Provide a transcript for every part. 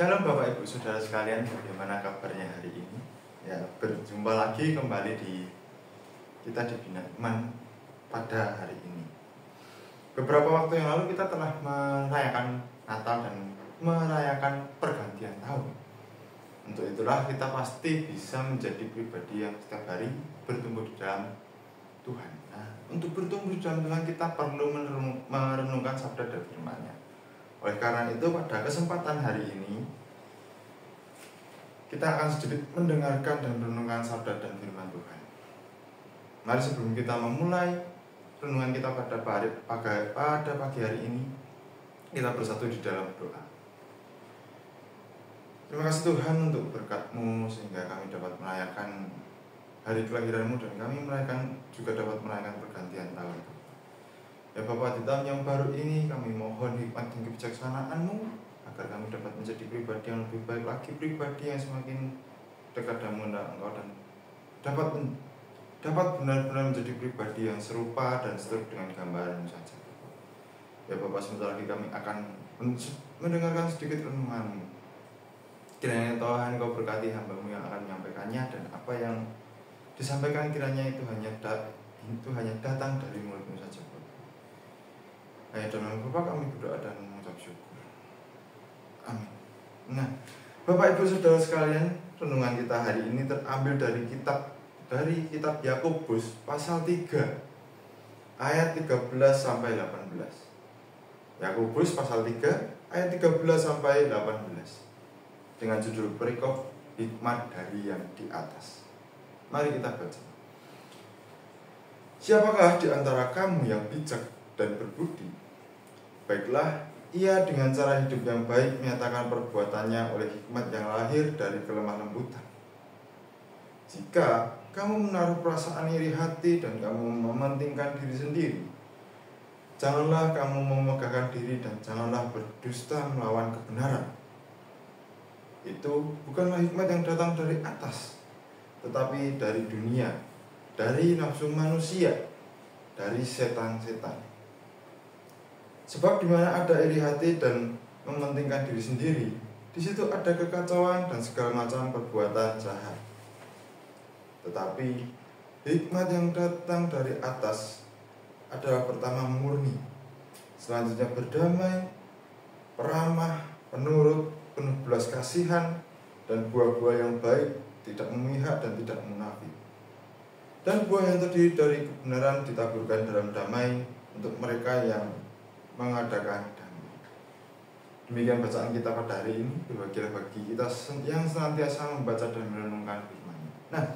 Shalom Bapak Ibu Saudara sekalian, bagaimana kabarnya hari ini? Ya, berjumpa lagi kembali di kita di Bina Iman pada hari ini. Beberapa waktu yang lalu kita telah merayakan Natal dan merayakan pergantian tahun. Untuk itulah kita pasti bisa menjadi pribadi yang setiap hari bertumbuh di dalam Tuhan. Nah, untuk bertumbuh di dalam Tuhan kita perlu merenungkan sabda dan firman-Nya. Oleh karena itu pada kesempatan hari ini kita akan sedikit mendengarkan dan merenungkan sabda dan firman Tuhan. Mari sebelum kita memulai renungan kita pada pagi hari ini, kita bersatu di dalam doa. Terima kasih Tuhan untuk berkat-Mu sehingga kami dapat merayakan hari kelahiran-Mu dan kami juga dapat merayakan pergantian tahun. Ya Bapa, di tahun yang baru ini kami mohon hikmat dan kebijaksanaan-Mu agar kami dapat menjadi pribadi yang lebih baik lagi, pribadi yang semakin dekat dan mengenal Engkau dan dapat benar-benar menjadi pribadi yang serupa dan seturut dengan gambaran-Mu saja. Ya Bapa, sebentar lagi kami akan mendengarkan sedikit renungan-Mu. Kiranya Tuhan Engkau berkati hamba-Mu yang akan menyampaikannya, dan apa yang disampaikan kiranya itu hanya datang dari mulut-Mu saja. Ayah dan nama Bapa kami berdoa dan mengucap syukur. Amin. Nah, Bapak Ibu Saudara sekalian, renungan kita hari ini terambil dari kitab Yakobus pasal 3 ayat 13 sampai 18. Yakobus pasal 3 ayat 13 sampai 18 dengan judul perikop hikmat dari yang di atas. Mari kita baca. Siapakah di antara kamu yang bijak dan berbudi? Baiklah, ia dengan cara hidup yang baik menyatakan perbuatannya oleh hikmat yang lahir dari kelemah lembutan. Jika kamu menaruh perasaan iri hati dan kamu mementingkan diri sendiri, janganlah kamu memegahkan diri dan janganlah berdusta melawan kebenaran. Itu bukanlah hikmat yang datang dari atas, tetapi dari dunia, dari nafsu manusia, dari setan-setan. Sebab di mana ada iri hati dan mementingkan diri sendiri, di situ ada kekacauan dan segala macam perbuatan jahat. Tetapi hikmat yang datang dari atas adalah pertama murni, selanjutnya berdamai, peramah, penurut, penuh belas kasihan, dan buah-buah yang baik, tidak memihak dan tidak munafik. Dan buah yang terdiri dari kebenaran ditaburkan dalam damai untuk mereka yang mengadakan damai. Demikian bacaan kita pada hari ini. Berbahagialah bagi kita yang senantiasa membaca dan merenungkan firman. Nah,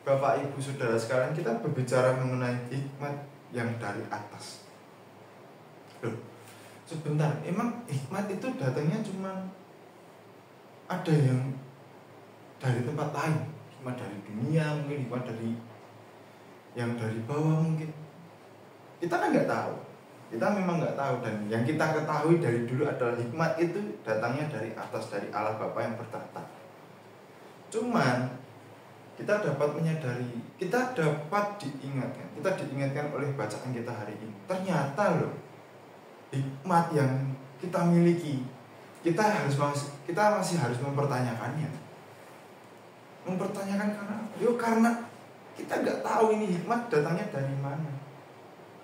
Bapak Ibu Saudara sekalian, kita berbicara mengenai hikmat yang dari atas. Loh, sebentar, emang hikmat itu datangnya cuma ada yang dari tempat lain, hikmat dari dunia, mungkin hikmat dari yang dari bawah mungkin. Kita kan nggak tahu. Kita memang nggak tahu, dan yang kita ketahui dari dulu adalah hikmat itu datangnya dari atas, dari Allah Bapa yang bertahta. Cuman kita dapat menyadari, kita dapat diingatkan oleh bacaan kita hari ini. Ternyata loh, hikmat yang kita miliki, kita masih harus mempertanyakannya. Mempertanyakan karena kita nggak tahu ini hikmat datangnya dari mana.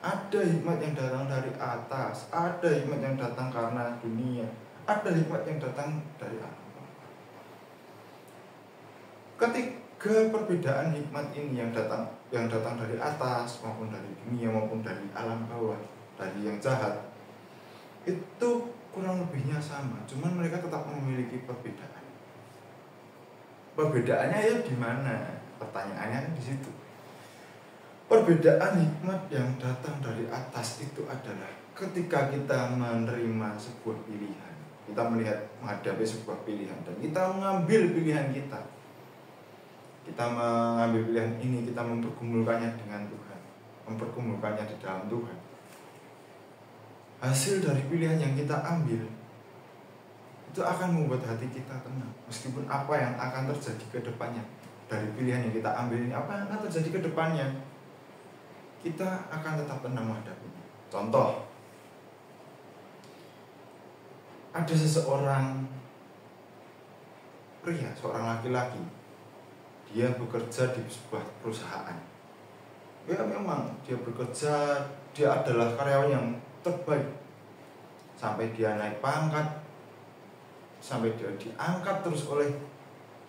Ada hikmat yang datang dari atas, ada hikmat yang datang karena dunia, ada hikmat yang datang dari Allah. Ketiga perbedaan hikmat ini yang datang dari atas maupun dari dunia maupun dari alam bawah, dari yang jahat, itu kurang lebihnya sama, cuman mereka tetap memiliki perbedaan. Perbedaannya ya di mana? Pertanyaannya di situ. Perbedaan hikmat yang datang dari atas itu adalah ketika kita menerima sebuah pilihan, kita menghadapi sebuah pilihan dan kita mengambil pilihan kita. Kita mengambil pilihan ini, kita mempergumulkannya dengan Tuhan, mempergumulkannya di dalam Tuhan. Hasil dari pilihan yang kita ambil itu akan membuat hati kita tenang, meskipun apa yang akan terjadi ke depannya dari pilihan yang kita ambil ini, apa yang akan terjadi ke depannya, kita akan tetap tenang menghadapinya. Contoh, ada seseorang pria, seorang laki-laki, dia bekerja di sebuah perusahaan. Ya memang dia bekerja, dia adalah karyawan yang terbaik, sampai dia naik pangkat, sampai dia diangkat terus oleh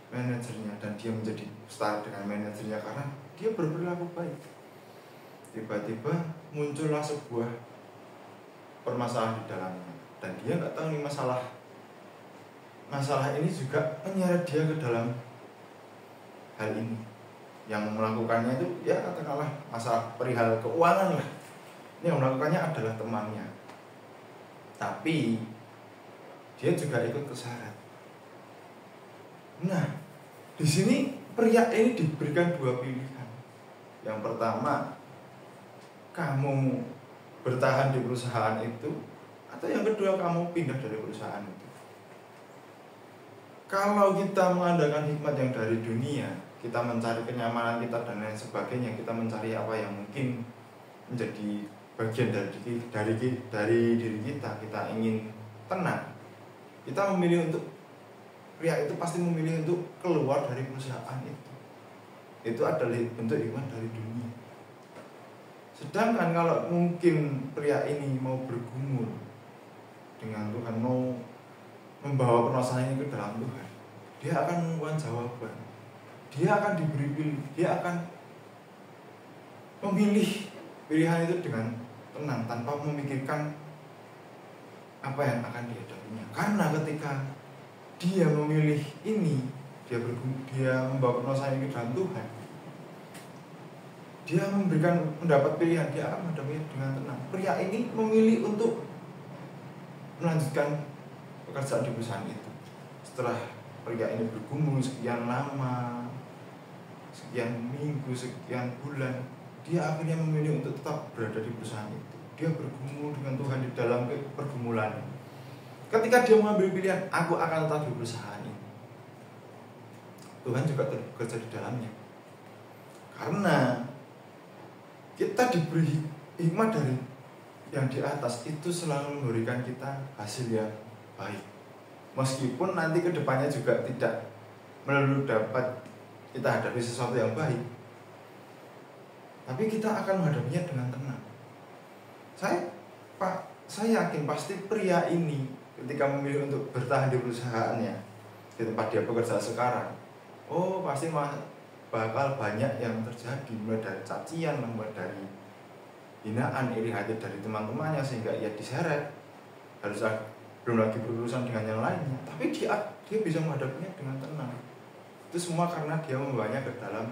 manajernya, dan dia menjadi star dengan manajernya karena dia berperilaku baik. Tiba-tiba muncullah sebuah permasalahan di dalamnya, dan dia nggak tahu nih masalah ini juga menyeret dia ke dalam hal ini. Yang melakukannya itu ya katakanlah masalah perihal keuangan lah. Ini yang melakukannya adalah temannya, tapi dia juga ikut keseret. Nah, di sini pria ini diberikan dua pilihan. Yang pertama, kamu bertahan di perusahaan itu, atau yang kedua kamu pindah dari perusahaan itu. Kalau kita mengandalkan hikmat yang dari dunia, kita mencari kenyamanan kita dan lain sebagainya, kita mencari apa yang mungkin menjadi bagian dari diri kita ingin tenang, kita memilih untuk, pria itu pasti memilih untuk keluar dari perusahaan itu. Itu adalah bentuk hikmat dari dunia. Sedangkan kalau mungkin pria ini mau bergumul dengan Tuhan, mau membawa permasalahan ini ke dalam Tuhan, dia akan menemukan jawaban. Dia akan diberi pilih, dia akan memilih pilihan itu dengan tenang, tanpa memikirkan apa yang akan dihadapinya. Karena ketika dia memilih ini, dia membawa permasalahan ini ke dalam Tuhan, dia mendapat pilihan, dia akan menghadapinya dengan tenang. Pria ini memilih untuk melanjutkan pekerjaan di perusahaan itu. Setelah pria ini bergumul sekian lama, sekian minggu, sekian bulan, dia akhirnya memilih untuk tetap berada di perusahaan itu. Dia bergumul dengan Tuhan di dalam pergumulan. Ketika dia mengambil pilihan, aku akan tetap di perusahaan ini, Tuhan juga bekerja di dalamnya. Karena kita diberi hikmat dari yang di atas, itu selalu memberikan kita hasil yang baik. Meskipun nanti kedepannya juga tidak melulu dapat kita hadapi sesuatu yang baik, tapi kita akan menghadapinya dengan tenang. Saya yakin pasti pria ini ketika memilih untuk bertahan di perusahaannya, di tempat dia bekerja sekarang, pasti bakal banyak yang terjadi, mulai dari cacian, mulai dari hinaan, iri hati dari teman-temannya, sehingga ia diseret, belum lagi berurusan dengan yang lainnya. Tapi dia bisa menghadapinya dengan tenang. Itu semua karena dia membawanya ke dalam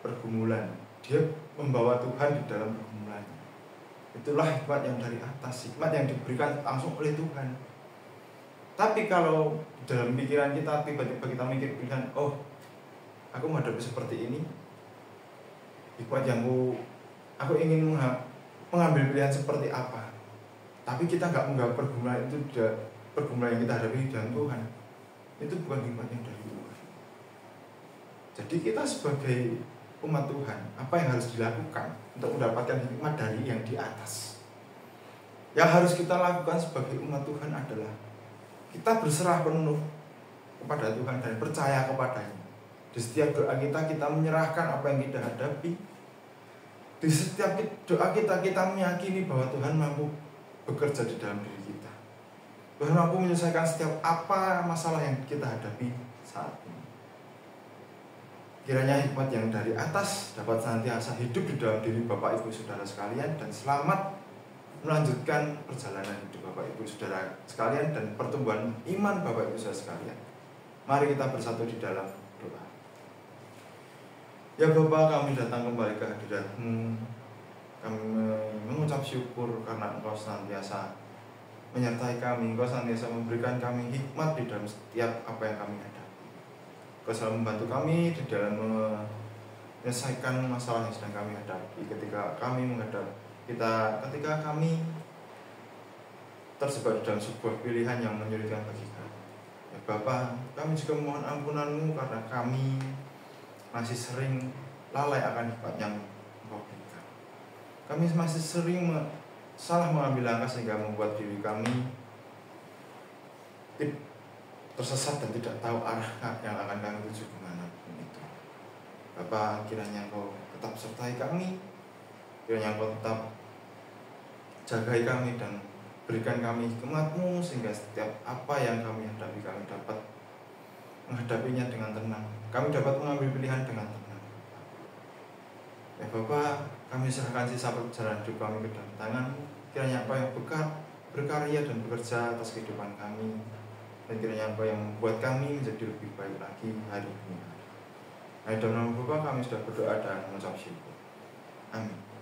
pergumulan. Dia membawa Tuhan di dalam pergumulan. Itulah hikmat yang dari atas, hikmat yang diberikan langsung oleh Tuhan. Tapi kalau dalam pikiran kita tiba-tiba kita mikir pilihan, aku menghadapi seperti ini, hikmat yang aku ingin mengambil pilihan seperti apa, tapi kita nggak menganggap pergumulan itu, pergumulan yang kita hadapi dengan Tuhan, itu bukan hikmat yang dari Tuhan. Jadi kita sebagai umat Tuhan, apa yang harus dilakukan untuk mendapatkan hikmat dari yang di atas? Yang harus kita lakukan sebagai umat Tuhan adalah kita berserah penuh kepada Tuhan dan percaya kepadanya. Di setiap doa kita menyerahkan apa yang kita hadapi. Di setiap doa kita meyakini bahwa Tuhan mampu bekerja di dalam diri kita. Tuhan mampu menyelesaikan setiap apa masalah yang kita hadapi saat ini. Kiranya hikmat yang dari atas dapat senantiasa hidup di dalam diri Bapak Ibu Saudara sekalian, dan selamat melanjutkan perjalanan hidup Bapak Ibu Saudara sekalian dan pertumbuhan iman Bapak Ibu Saudara sekalian. Mari kita bersatu di dalam doa. Ya Bapa, kami datang kembali ke hadirat-Mu. Kami mengucap syukur karena Engkau senantiasa menyertai kami. Engkau senantiasa memberikan kami hikmat di dalam setiap apa yang kami hadapi. Engkau selalu membantu kami di dalam menyelesaikan masalah yang sedang kami hadapi. Ketika kami terjebak di dalam sebuah pilihan yang menyulitkan bagi kami, ya Bapa, kami juga memohon ampunan-Mu karena kami masih sering lalai akan hikmat yang Engkau berikan. Kami masih sering salah mengambil langkah sehingga membuat diri kami tersesat dan tidak tahu arah yang akan kami tuju kemana itu. Bapa, kiranya Engkau tetap sertai kami, kiranya Engkau tetap jagai kami dan berikan kami hikmat-Mu sehingga setiap apa yang kami hadapi, kami dapat menghadapinya dengan tenang, kami dapat mengambil pilihan dengan tenang. Ya Bapa, kami serahkan sisa perjalanan hidup kami ke dalam tangan-Mu. Kiranya Engkau yang berkarya dan bekerja atas kehidupan kami, dan kiranya Engkau yang membuat kami menjadi lebih baik lagi hari ini. Dalam nama Bapa kami sudah berdoa dan mengucap syukur. Amin.